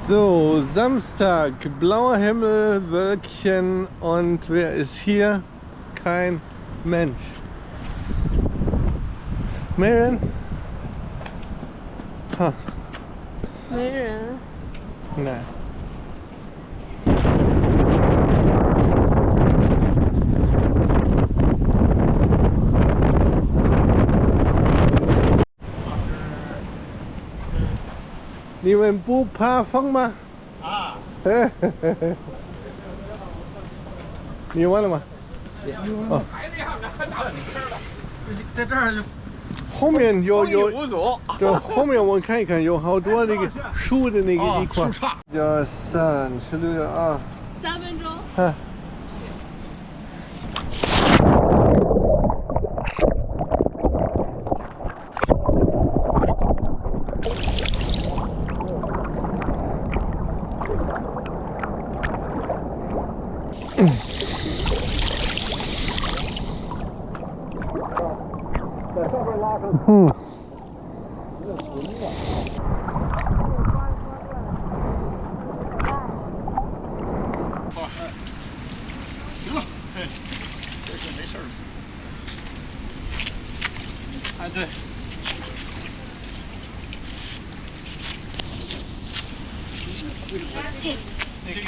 So, Samstag, blauer Himmel, Wölkchen und wer ist hier? Kein Mensch. Maren? Ha. 没人。 Nein.你们不怕风吗？啊！你完了吗？哦，在这儿就后面有无阻，就后面我看一看，有好多那个树的那个一块。树杈。1、2、16、2。3分钟。嗯。在上面拉上。嗯。这混了。好，行了，这就没事了。哎，对。那个。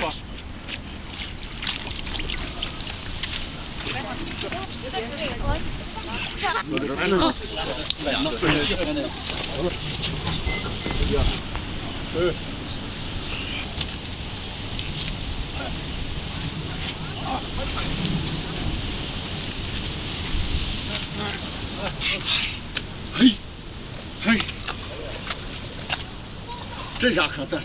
嘿，嘿，这下可大。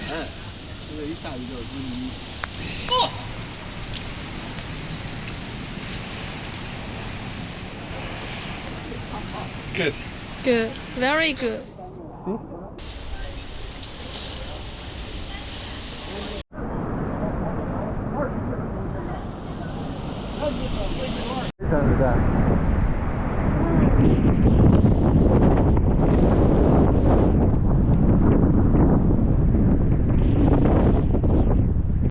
钱，这个一下去就是你。哦。Good. Good, very good.